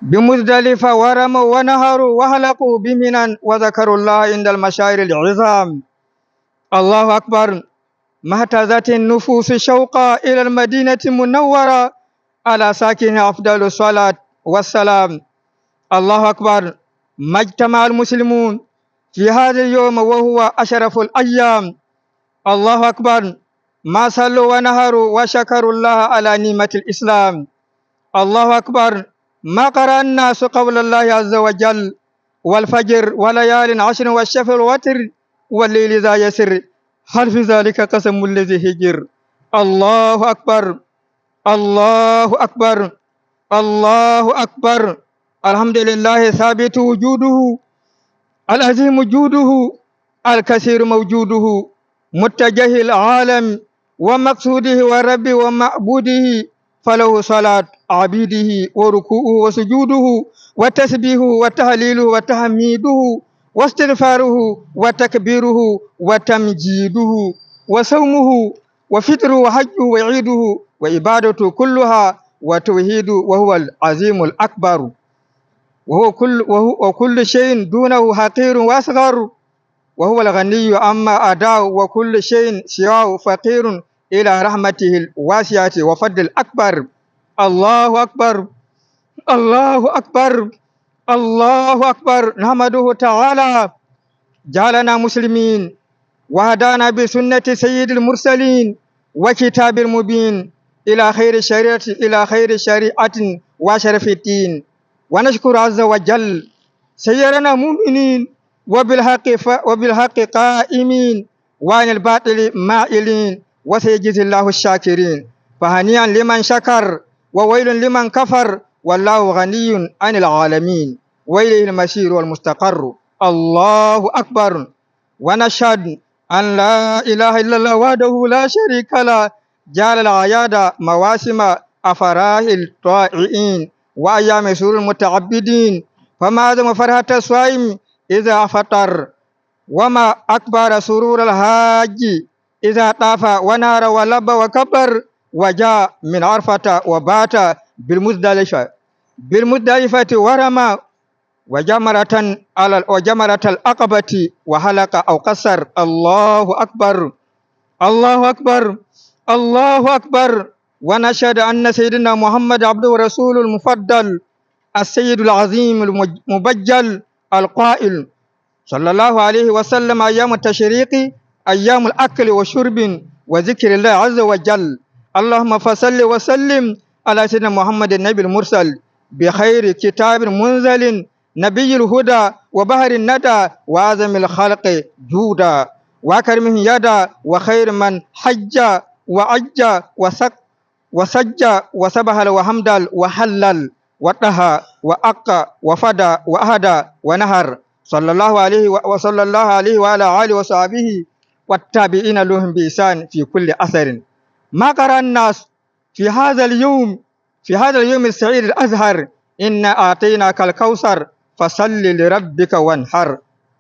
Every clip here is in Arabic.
بمزدلفة ورموا ونهروا وهلقوا بمنا وذكروا الله عند المشاعر العظام. الله أكبر. ما اهتزت النفوس شوقا إلى المدينة المنورة على ساكنها أفضل الصلاة والسلام. الله أكبر. ما اجتمع المسلمون في هذا اليوم وهو أشرف الأيام. الله أكبر. ما صلوا ونهروا وشكروا الله على نعمة الإسلام. الله أكبر. ما قرأ الناس قول الله عز وجل والفجر وليال عشر والشفع والوتر والليل إذا يسر هل في ذلك قسم الذي هجر. الله أكبر. الله أكبر. الله أكبر. الحمد لله ثابت وجوده العظيم جوده الكثير موجوده متجه العالم ومقصوده ورب ومعبوده فله صلاة عبيده وركوعه وسجوده وتسبيحه وتهليله وتحميده واستغفاره وتكبيره وتمجيده وصومه وفطره وحجه وعيده وعبادته كلها وتوحيده وهو العظيم الأكبر وكل شيء دونه حقير واصغر وهو الغني أما أداه وكل شيء سواه فقير إلى رحمته الواسعة وفضل الأكبر. الله أكبر. الله أكبر. الله أكبر. نحمده تعالى جعلنا مسلمين وهدانا بسنة سيد المرسلين وكتاب المبين إلى خير شريعة وشرف الدين. ونشكر عز وجل سيرنا مؤمنين وبالحق قائمين وعن الباطل مائلين وسيجزي الله الشاكرين. فهنيئا لمن شكر وويل لمن كفر والله غني عن العالمين وإليه المسير والمستقر. الله أكبر. ونشهد أن لا إله إلا الله وحده لا شريك له جعل الأعياد مواسم أفراح الطائعين وأيام سرور المتعبدين. فما أعظم فرحة الصائم إذا فطر وما أكبر سرور الحاج إذا طاف ونار ولب وكبر وجاء من عرفة وبات بالمزدلفة ورمى وجمرة العقبة وحلق أو قصر. الله أكبر. الله أكبر. الله أكبر. ونشهد أن سيدنا محمد عبده ورسوله المفضل السيد العظيم المبجل القائل صلى الله عليه وسلم أيام التشريق أيام الأكل والشرب وذكر الله عز وجل. اللهم فصل وسلم على سيدنا محمد النبي المرسل بخير كتاب منزل نبي الهدى وبهر الندى وأعظم الخلق جودا وأكرمه يدا وخير من حج وعج وسج وسبح وحمد وحلل وطه وأقى وفدى وأهدى ونهر صلى الله عليه وعلى آله وصحبه والتابعين لهم بإحسان في كل أثر. ما قرأ الناس في هذا اليوم السعيد الأزهر إنا أعطيناك الكوثر فصل لربك وانحر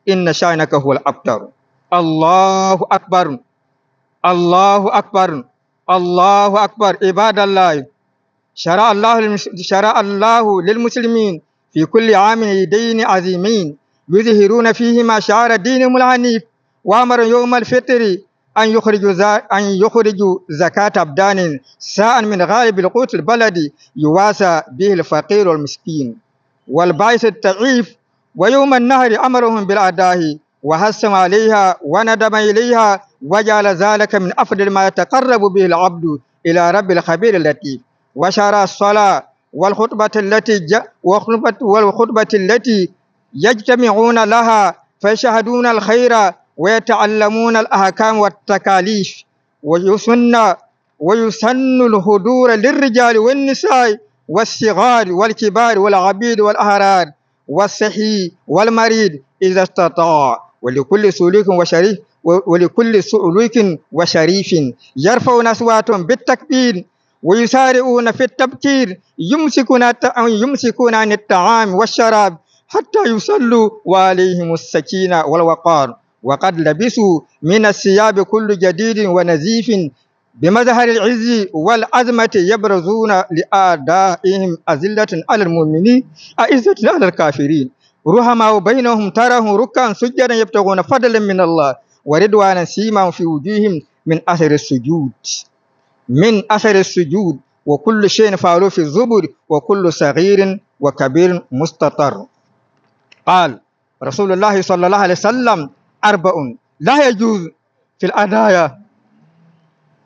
إن شأنك هو الأبتر. الله أكبر. الله أكبر. الله أكبر. عباد الله شرع الله للمسلمين في كل عام عيدين عظيمين يظهرون فيهما شعار دينهم الحنيف. وأمر يوم الفطر أن يخرجوا زكاة أبدان ساء من غالب القوت البلد يواسى به الفقير والمسكين والبائس الضعيف. ويوم النهر أمرهم بالأداء وحثم عليها وندم إليها وجعل ذلك من أفضل ما يتقرب به العبد إلى رب الخبير اللطيف. وشرع الصلاة والخطبة التي يجتمعون لها فيشهدون الخير ويتعلمون الأحكام والتكاليف. ويسن الحضور للرجال والنساء والصغار والكبار والعبيد والأحرار والصحي والمريض إذا استطاع. ولكل سلوك وشريف يرفعون أصواتهم بالتكبير ويسارعون في التبكير يمسكون عن الطعام والشراب حتى يصلوا وعليهم السكينة والوقار. وقد لبسوا من الثياب كل جديد ونزيف بمظهر العز والعظمة يبرزون لأعدائهم أذلة على المؤمنين أعزة على الكافرين رحماء بينهم تراهم ركعا سجدا يبتغون فضلا من الله ورضوانا سيماهم في وجوههم من أثر السجود وكل شيء فعلوا في الزبر وكل صغير وكبير مستطر. قال رسول الله صلى الله عليه وسلم: أربع لا يجوز في الأدايا: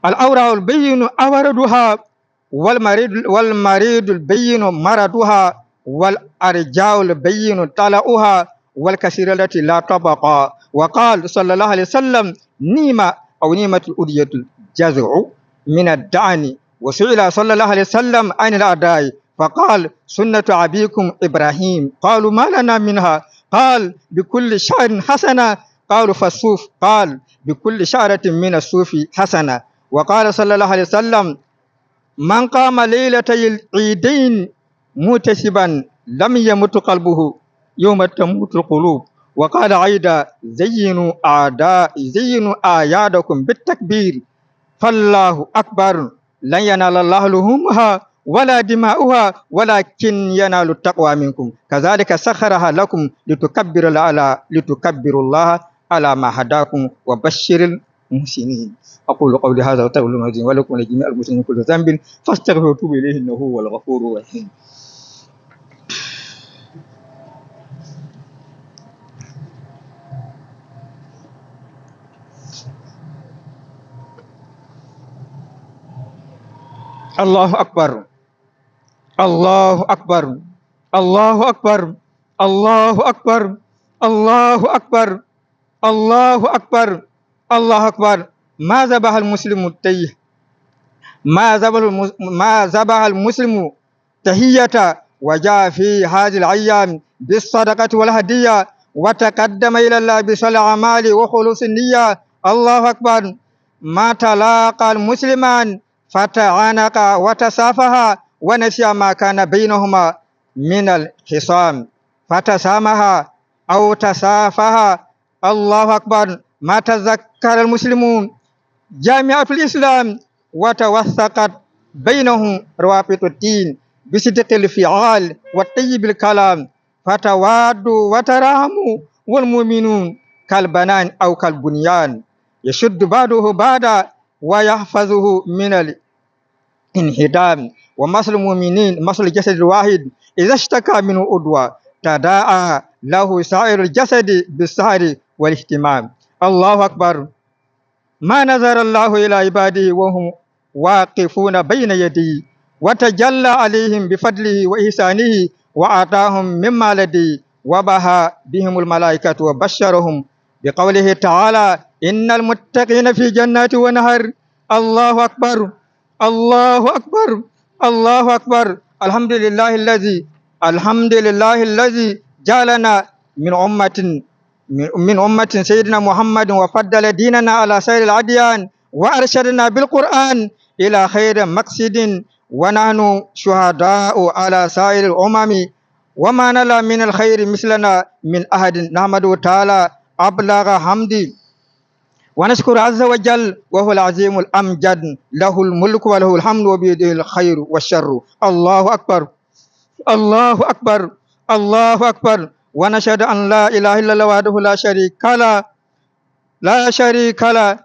الأوراء البين أوردها، والمريض البين مرضها، والأرجاء البين طلعها، والكثير التي لا تبقى. وقال صلى الله عليه وسلم: نيمة الأدية الجزع من الدعن. وسئل صلى الله عليه وسلم عن الأداء فقال: سنة أبيكم إبراهيم. قالوا: ما لنا منها؟ قال: بكل شعر حسنة. قالوا: فالصوف؟ قال: بكل شعرة من الصوف حسنة. وقال صلى الله عليه وسلم: من قام ليلة العيدين متسبا لم يمت قلبه يوم تموت القلوب. وقال عيدا: زينوا أعيادكم بالتكبير، فالله أكبر، لن ينال الله لحومها ولا دماؤها ولكن ينال التقوى منكم، كذلك سخرها لكم لتكبروا الله على ما هداكم وبشر المحسنين. أقول قولي هذا وأستغفر الله العظيم ولكم ولجميع المسلمين كل ذنب فاستغفروا وتوبوا إليه إنه هو الغفور الرحيم. الله أكبر، الله أكبر، الله أكبر، الله أكبر، الله أكبر، الله أكبر، الله أكبر. ما ذبح المسلم التيه، ما ذبح المسلم تهية وجاء في هذه الأيام بالصدقة والهدية وتقدم إلى الله بصلاح الأعمال وخلوص النية. الله أكبر. ما تلاقى المسلمان فتعانقا وتصافحا ونسيا ما كان بينهما من الخصام فتسامحا أو تصافحا. الله أكبر. ما تذكر المسلمون جامعة الإسلام وتوثقت بينهم روابط الدين بصدق الفعال والطيب الكلام فتوادوا وتراهموا والمؤمنون كالبنان أو كالبنيان يشد بعضه بعضا ويحفظه من الانهدام. ومثل المؤمنين مثل الجسد الواحد إذا اشتكى منه عضو تداعى له سائر الجسد بالسهر والاهتمام. الله أكبر. ما نظر الله إلى عباده وهم واقفون بين يديه وتجلى عليهم بفضله وإحسانه وآتاهم مما لديه وبها بهم الملائكة وبشرهم بقوله تعالى: إن المتقين في جنات ونهر. الله أكبر، الله أكبر، الله أكبر. الحمد لله الذي جعلنا من أمة سيدنا محمد وفضل ديننا على سائر الأديان وأرشدنا بالقرآن إلى خير مقصد ونحن شهداء على سائر الأمم وما نلا من الخير مثلنا من أحد. نحمده تعالى أبلغ حمدي ونشكر عز وجل وهو العظيم الأمجد، له الملك وله الحمد وبيده الخير والشر. الله أكبر، الله أكبر، الله أكبر. ونشهد أن لا إله إلا الله وحده لا شريك له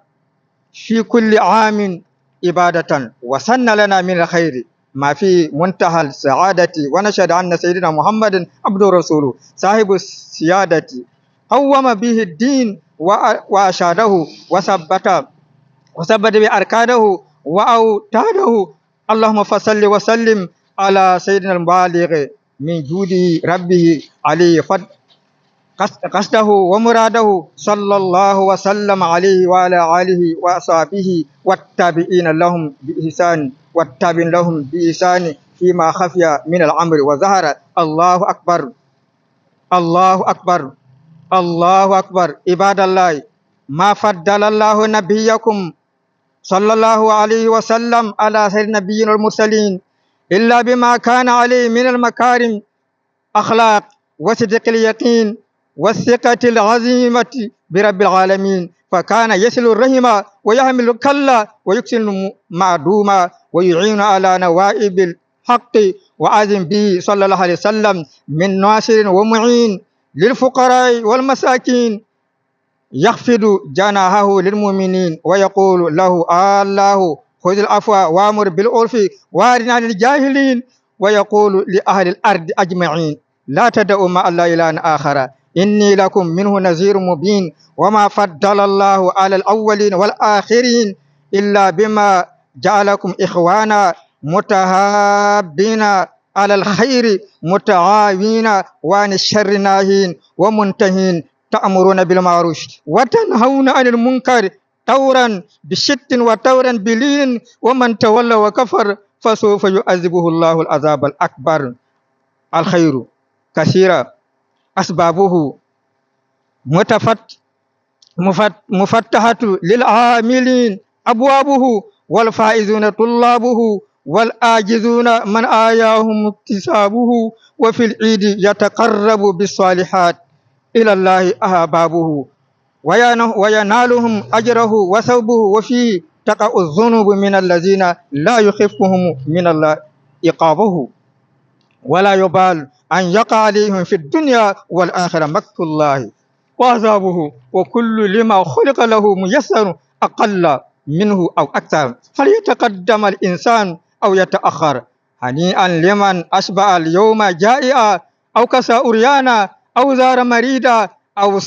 في كل عام عبادة وسن لنا من الخير ما في منتهى السعادة. ونشهد أن سيدنا محمد عبده ورسوله صاحب السيادة قوم به الدين وأشاده وثبت بأركانه وأوتاده. اللهم فصل وسلم على سيدنا البالغ من جود ربه عليه قصده ومراده صلى الله وسلم عليه وعلى آله وأصحابه والتابعين لهم بإحسان والتابعين لهم بإحسان فيما خفي من الأمر وظهر. الله أكبر، الله أكبر، الله أكبر. عباد الله، ما فضل الله نبيكم صلى الله عليه وسلم على سيد النبيين والمرسلين إلا بما كان عليه من المكارم أخلاق وصدق اليقين والثقة العظيمة برب العالمين. فكان يصل الرحم ويحمل الكلا ويكسل المعدوم ويعين على نوائب الحق وعزم به صلى الله عليه وسلم من ناصر ومعين للفقراء والمساكين يخفض جناحه للمؤمنين ويقول له الله خذ العفو وامر بالعرف وارنا عن الجاهلين ويقول لأهل الأرض أجمعين لا تدعوا مع الله إلها آخر إني لكم منه نذير مبين وما فضل الله على الأولين والآخرين إلا بما جعلكم إخوانا متهابين على الخير متعاونين وعن الشر ناهين ومنتهين تأمرون بالمعروف وتنهون عن المنكر طورا بشت وطورا بلين ومن تولى وكفر فسوف يعذبه الله العذاب الأكبر. الخير كثيرا أسبابه مفتحة للعاملين أبوابه والفائزون طلابه والآجزون من آياهم اكتسابه وفي العيد يتقرب بالصالحات إلى الله أحبابه وينالهم أجره وثوبه وفيه تقع الذنوب من الذين لا يخفهم من الله إقابه ولا يبال أن يقع عليهم في الدنيا والآخرة مكر الله وعذابه وكل لما خلق له ميسر أقل منه أو أكثر فليتقدم الإنسان أو يتأخر هنيئا لمن أشبع اليوم جائعا أو كسى أريانا أو زار مريدا أو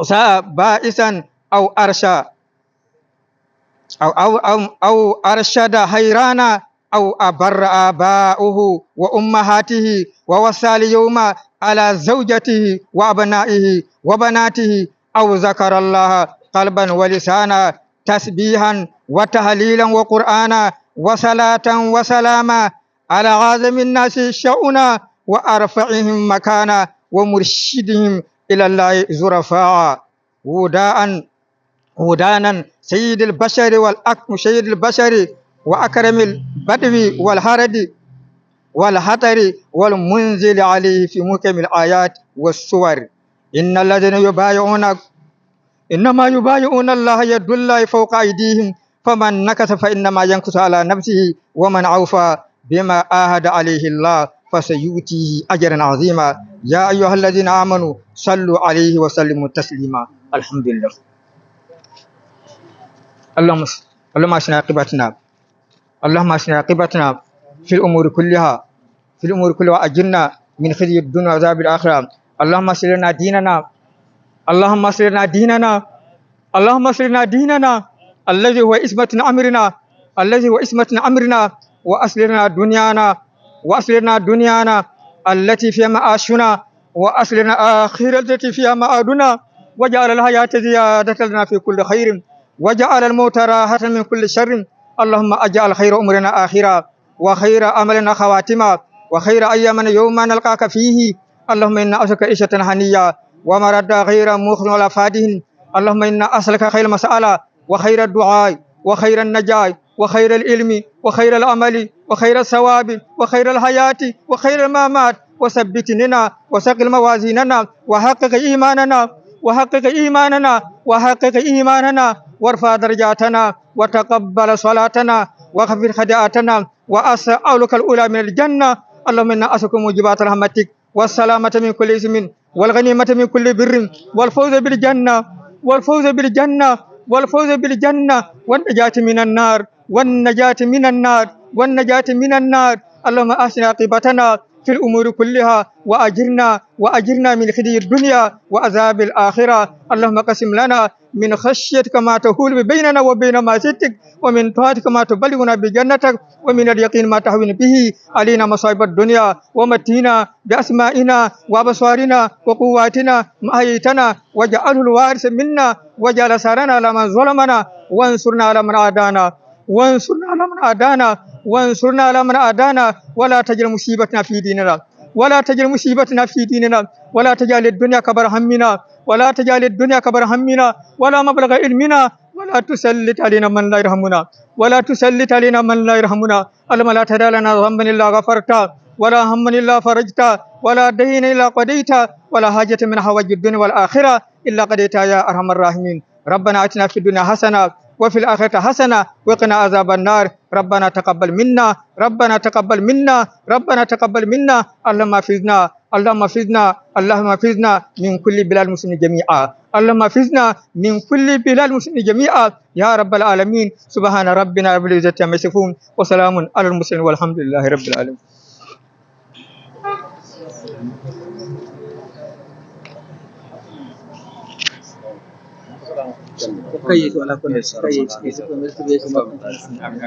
ساء بائسا أو أرشى أو أرشد حيرانا أو أبر آباؤه وأمهاته ووصى اليوم على زوجته وأبنائه وبناته أو ذكر الله قلبا ولسانا تسبيحا وتهليلا وقرآنا وصلاة وسلاما على عظم الناس شؤنا وأرفعهم مكانا ومرشدهم إلى الله زرفاء ودانا سيد البشر سيد البشر وأكرم البدو والهرد والحطر والمنزل عليه في محكم الآيات والسور إن الذين يبايعونك إنما يبايعون الله يد الله فوق أيديهم فمن نكث فإنما ينكث على نفسه ومن أوفى بما عاهد عليه الله فسيؤتيه أجرا عظيما. يا أيها الذين آمنوا صلوا عليه وسلموا تسليما. الحمد لله. اللهم أحسن عاقبتنا في الأمور كلها أجرنا من خزي الدنيا وعذاب الآخرة. اللهم اصلح لنا ديننا الذي هو عصمة أمرنا وأصلح لنا دنيانا التي فيها معاشنا وأصلح لنا آخرة التي فيها معادنا وجعل الحياة زيادة لنا في كل خير وجعل الموت راحة من كل شر. اللهم أجعل خير أمرنا آخرا وخير أملنا خواتما وخير أيامنا يوم نلقاك فيه. اللهم إنا أسألك عيشة هنية ومرد غير مخزن ولا فادهن. اللهم إنا أسألك خير المسألة وخير الدعاء وخير النجاة وخير العلم وخير العمل وخير الثواب وخير الحياة وخير الممات وثبتنا وثقل موازيننا وحقق إيماننا وارفع درجاتنا وتقبل صلاتنا وغفر خطيئاتنا وأسألك الأولى من الجنة. اللهم إنا أسألك موجبات رحمتك والسلامة من كل إثم والغنيمة من كل بر والفوز بالجنة والنجاة من النار. اللهم أحسن عاقبتنا في الأمور كلها وأجرنا من خزي الدنيا وعذاب الآخرة. اللهم قسم لنا من خشيتك ما تحول بيننا وبين معصيتك ومن طاعتك ما تبلغنا بجنتك ومن اليقين ما تهون به علينا مصائب الدنيا ومتينا بأسمائنا وأبصارنا وقواتنا ما أحييتنا واجعله الوارث منا واجعل ثارنا على من ظلمنا وانصرنا على من عادانا ولا تجعل مصيبتنا في ديننا ولا تجعل الدنيا كبر همنا ولا مبلغ علمنا ولا تسلط علينا من لا يرحمنا. اللهم لا تدع لنا ذنبا إلا غفرته ولا هما إلا فرجته ولا دين إلا قضيته ولا حاجة من حوائج الدنيا والآخرة إلا قضيتها يا أرحم الراحمين. ربنا آتنا في الدنيا حسنة وفي الآخرة حسنة وقنا عذاب النار. ربنا تقبل منا، ربنا تقبل منا، ربنا تقبل منا. اللهم احفظنا، اللهم احفظنا، اللهم احفظنا من كل بلاد المسلمين جميعا. اللهم احفظنا من كل بلاد المسلمين جميعا يا رب العالمين. سبحان ربنا رب العزة عما يصفون وسلام على المرسلين والحمد لله رب العالمين.